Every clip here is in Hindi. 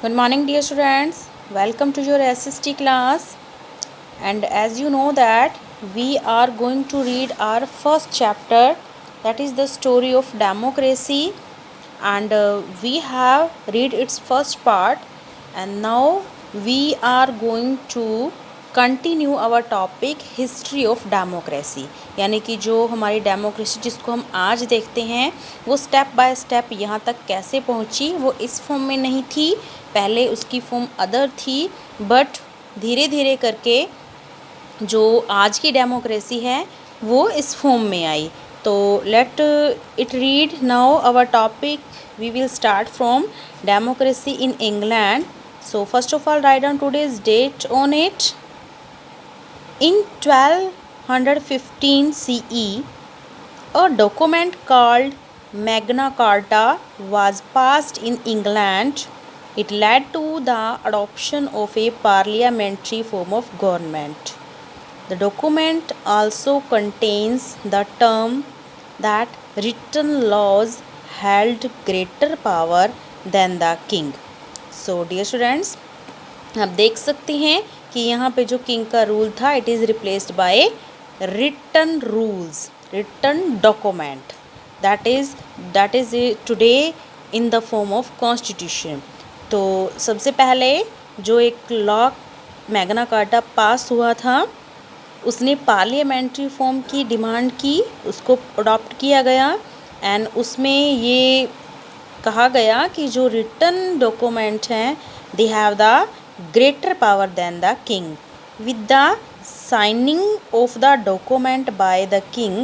Good morning, dear students. Welcome to your SST class. And as you know that we are going to read our first chapter, that is the story of democracy, and we have read its first part, and now we are going to continue our topic history of democracy. यानी कि जो हमारी डेमोक्रेसी जिसको हम आज देखते हैं वो स्टेप बाय स्टेप यहाँ तक कैसे पहुँची। वो इस फॉर्म में नहीं थी, पहले उसकी फॉर्म अदर थी, बट धीरे धीरे करके जो आज की डेमोक्रेसी है वो इस फॉर्म में आई। तो let it read now our topic. We will start from democracy in England. So first of all write down today's date on it. In 1215 CE, a document called Magna Carta was passed in England. It led to the adoption of a parliamentary form of government. The document also contains the term that written laws held greater power than the king. So, dear students, आप देख सकते हैं कि यहाँ पे जो किंग का रूल था it is replaced by written rules, written document that is today in the form of constitution. तो सबसे पहले जो एक लॉ मैग्ना कार्टा पास हुआ था उसने पार्लियामेंट्री फॉर्म की डिमांड की, उसको अडॉप्ट किया गया एंड उसमें ये कहा गया कि जो रिटन डॉक्यूमेंट हैं दे have the greater power than the king. With the signing of the document by the king,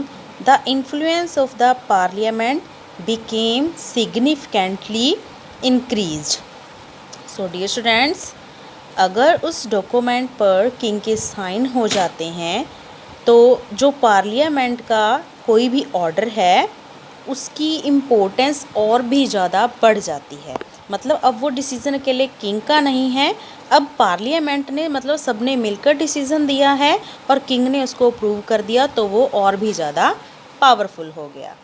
the influence of the parliament became significantly increased. So dear students, अगर उस डॉक्यूमेंट पर किंग के साइन हो जाते हैं तो जो पार्लियामेंट का कोई भी ऑर्डर है उसकी इम्पोर्टेंस और भी ज़्यादा बढ़ जाती है। मतलब अब वो डिसीज़न अकेले किंग का नहीं है, अब पार्लियामेंट ने मतलब सबने मिलकर डिसीज़न दिया है और किंग ने उसको अप्रूव कर दिया तो वो और भी ज़्यादा पावरफुल हो गया।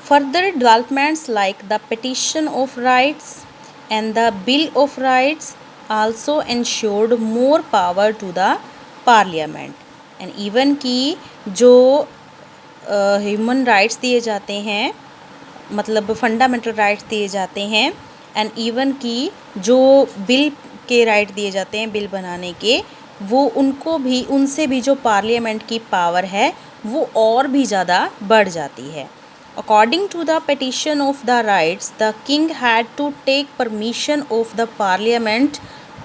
Further developments like the petition of rights and the bill of rights also ensured more power to the parliament and even कि जो ह्यूमन राइट्स दिए जाते हैं, मतलब फंडामेंटल राइट्स दिए जाते हैं एंड इवन कि जो बिल के राइट दिए जाते हैं बिल बनाने के, वो उनको भी उनसे भी जो पार्लियामेंट की पावर है वो और भी ज़्यादा बढ़ जाती है। According to the petition of the rights the king had to take permission of the parliament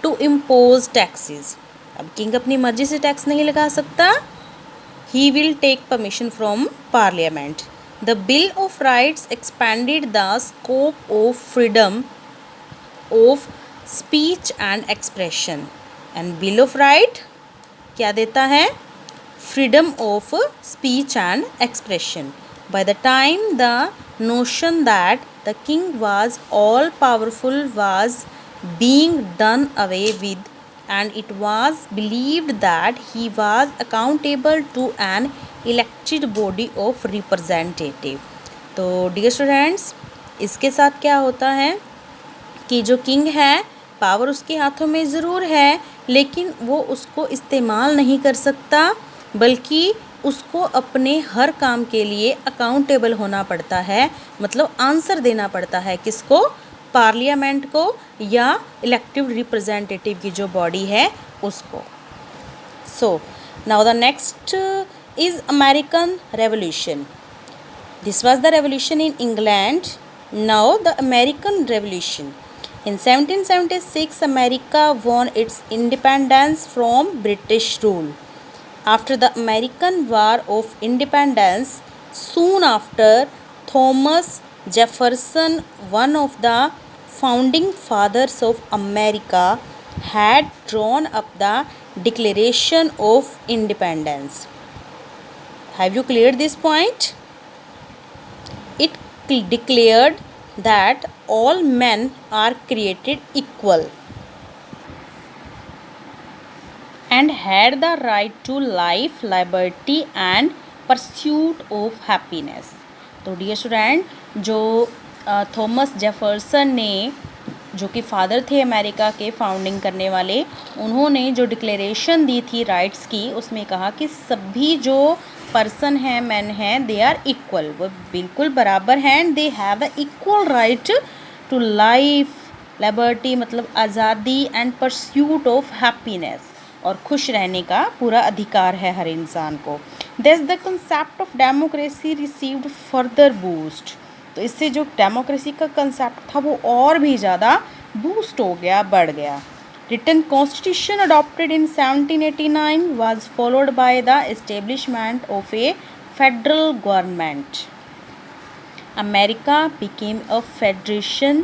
to impose taxes. अब किंग अपनी मर्जी से टैक्स नहीं लगा सकता, he will take permission from parliament. The Bill of Rights expanded the scope of freedom of speech and expression. And Bill of Rights क्या देता है? Freedom of speech and expression. By the time the notion that the king was all powerful was being done away with, and it was believed that he was accountable to an elected body of representative. तो डियर स्टूडेंट्स, इसके साथ क्या होता है कि जो किंग है पावर उसके हाथों में ज़रूर है लेकिन वो उसको इस्तेमाल नहीं कर सकता, बल्कि उसको अपने हर काम के लिए अकाउंटेबल होना पड़ता है, मतलब आंसर देना पड़ता है किसको? पार्लियामेंट को या इलेक्टिव रिप्रेजेंटेटिव की जो बॉडी है उसको। So now the next is American revolution. This was the revolution in England. Now the American revolution. In 1776, America won its independence from British rule. After the American War of Independence, soon after, Thomas Jefferson, one of the founding fathers of America, had drawn up the Declaration of Independence. Have you cleared this point? It declared that all men are created equal and had the right to life, liberty and pursuit of happiness. तो डियर स्टूडेंट, जो थॉमस जेफरसन ने जो कि फादर थे अमेरिका के फाउंडिंग करने वाले, उन्होंने जो डिक्लेरेशन दी थी राइट्स की, उसमें कहा कि सभी जो पर्सन हैं, मैन हैं, दे आर इक्वल, वो बिल्कुल बराबर हैं, and they have the equal right to life, liberty मतलब आज़ादी, एंड परस्यूट ऑफ हैप्पीनेस, और खुश रहने का पूरा अधिकार है हर इंसान को। This the concept of democracy received further boost, तो इससे जो डेमोक्रेसी का कंसेप्ट था वो और भी ज़्यादा बूस्ट हो गया, बढ़ गया। Written constitution adopted in 1789 was followed by the establishment of a federal government. America became a federation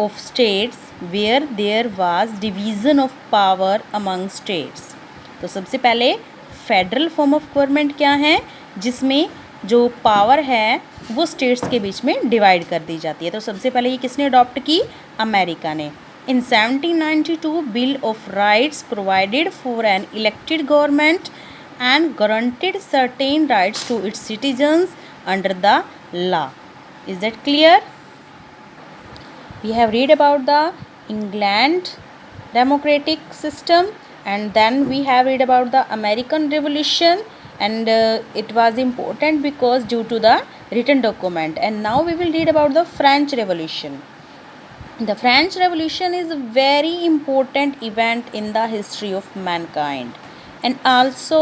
of states where there was division of power among states. तो सबसे पहले फेडरल फॉर्म ऑफ गवर्नमेंट क्या है, जिसमें जो पावर है वो स्टेट्स के बीच में डिवाइड कर दी जाती है। तो सबसे पहले ये किसने अडॉप्ट की, अमेरिका ने। In 1792, Bill of Rights provided for an elected government and guaranteed certain rights to its citizens under the law. Is that clear? We have read about the England democratic system, and then we have read about the American Revolution, and it was important because due to the written document. And now we will read about the French Revolution. The French Revolution is a very important event in the history of mankind and also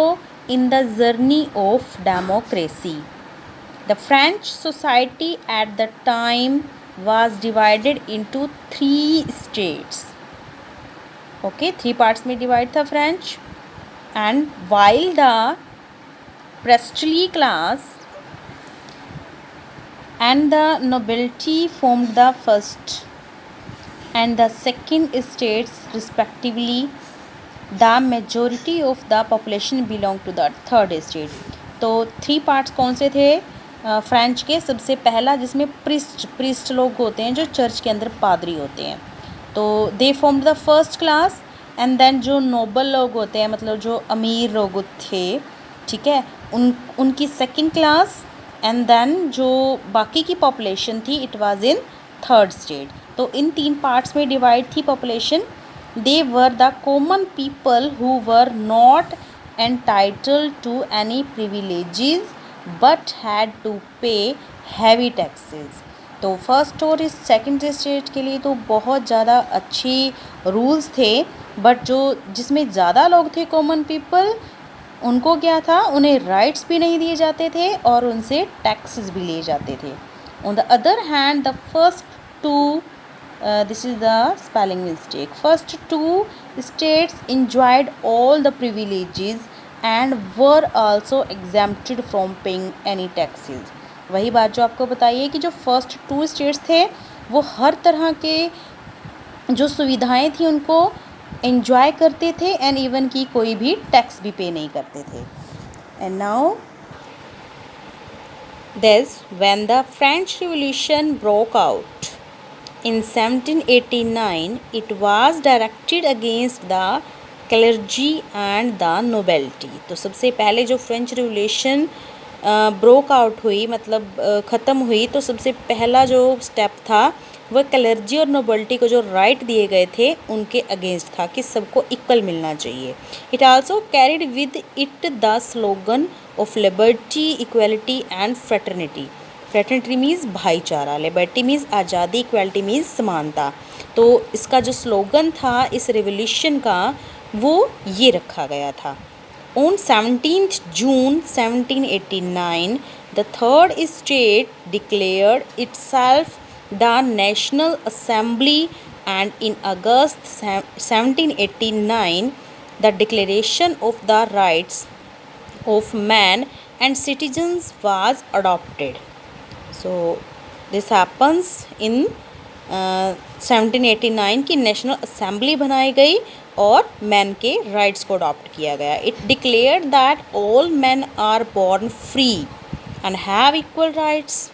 in the journey of democracy. The French society at the time was divided into 3 states. Okay, 3 parts में divide था French. And while the priestly class and the nobility formed the first and the second states respectively, the majority of the population belonged to the third state. तो 3 पार्ट्स कौन से थे फ्रेंच के? सबसे पहला जिसमें प्रिस्ट लोग होते हैं, जो चर्च के अंदर पादरी होते हैं, तो they formed the first class. And then जो नोबल लोग होते हैं, मतलब जो अमीर लोग थे, ठीक है, उनकी सेकंड क्लास। एंड देन जो बाकी की पॉपुलेशन थी, it was in third state. तो इन 3 पार्ट्स में डिवाइड थी population. They were the common people who were not entitled to any privileges but had to pay heavy taxes. तो फर्स्ट और इस सेकंड स्टेट के लिए तो बहुत ज़्यादा अच्छी रूल्स थे, बट जिसमें ज़्यादा लोग थे कॉमन पीपल, उनको क्या था, उन्हें राइट्स भी नहीं दिए जाते थे और उनसे टैक्सेस भी लिए जाते थे। On the other hand the first two this is the spelling mistake. First 2 states enjoyed all the privileges and were also exempted from paying any taxes. वही बात जो आपको बताइए कि जो फर्स्ट 2 स्टेट्स थे वो हर तरह के जो सुविधाएं थी उनको एंजॉय करते थे, एंड इवन की कोई भी टैक्स भी पे नहीं करते थे। And now this when the French Revolution broke out in 1789, it was directed against the clergy and the nobility. तो सबसे पहले जो फ्रेंच रिवोल्यूशन ब्रोक आउट हुई, मतलब ख़त्म हुई, तो सबसे पहला जो स्टेप था वह क्लर्जी और नोबल्टी को जो राइट दिए गए थे उनके अगेंस्ट था कि सबको इक्वल मिलना चाहिए। It also carried with it the slogan of liberty, equality and fraternity. Fraternity means भाईचारा, लिबर्टी मीन्स आज़ादी, इक्वलिटी मीन्स समानता। तो इसका जो स्लोगन था इस रिवोल्यूशन का, वो ये रखा गया था। On 17th June 1789, the third state declared itself the National Assembly, and in August 1789, the Declaration of the Rights of Man and Citizens was adopted. So this happens in 1789 की नेशनल असेंबली बनाई गई और मैन के राइट्स को अडॉप्ट किया गया। It declared that all man are born free and have equal rights.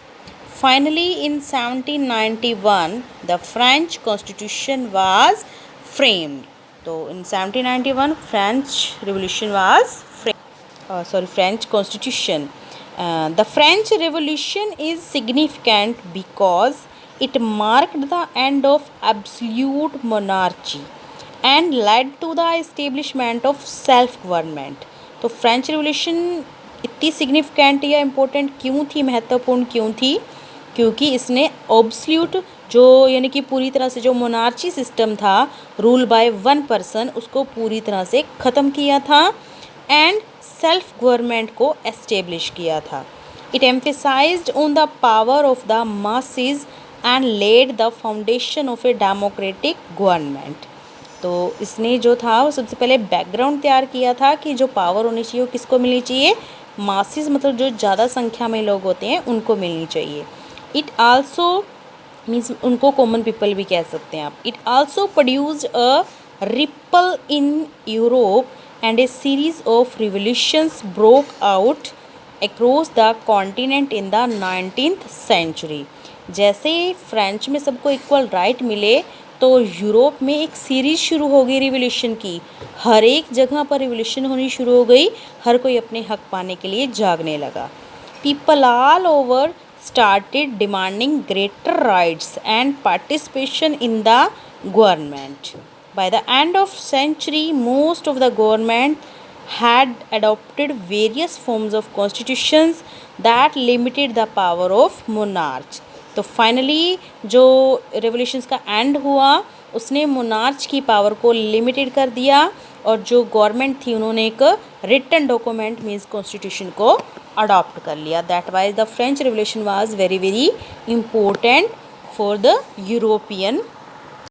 Finally in 1791 the French constitution was framed. तो in 1791 French revolution was French Constitution. The French Revolution is significant because It marked the end of absolute monarchy and led to the establishment of self government. तो फ्रेंच रिवॉल्यूशन इतनी सिग्निफिकेंट या इम्पोर्टेंट क्यों थी, महत्वपूर्ण क्यों थी? क्योंकि इसने ऑब्सल्यूट जो यानी कि पूरी तरह से जो मोनार्ची सिस्टम था, रूल बाय वन पर्सन, उसको पूरी तरह से ख़त्म किया था एंड सेल्फ गवर्नमेंट को एस्टेब्लिश किया था. It emphasized on the power of the masses and laid the foundation of a democratic government. तो इसने जो था वो सबसे पहले बैकग्राउंड तैयार किया था कि जो पावर होनी चाहिए वो किसको मिलनी चाहिए, मासेस मतलब जो ज़्यादा संख्या में लोग होते हैं उनको मिलनी चाहिए. इट आल्सो मीन्स उनको कॉमन पीपल भी कह सकते हैं आप. It also produced a ripple in Europe and a series of revolutions broke out across the continent in the 19th century. जैसे फ्रेंच में सबको इक्वल राइट मिले तो यूरोप में एक सीरीज़ शुरू हो गई रिवोल्यूशन की. हर एक जगह पर रिवोल्यूशन होनी शुरू हो गई, हर कोई अपने हक पाने के लिए जागने लगा. People all over started demanding greater rights and participation in the government. By the end of century, most of the government had adopted various forms of constitutions that limited the power of monarchs. तो फाइनली जो रेवोल्यूशंस का एंड हुआ उसने मोनार्च की पावर को लिमिटेड कर दिया और जो गवर्नमेंट थी उन्होंने एक रिटन डॉक्यूमेंट मीन्स कॉन्स्टिट्यूशन को अडॉप्ट कर लिया. That wise the French revolution was very very important for the European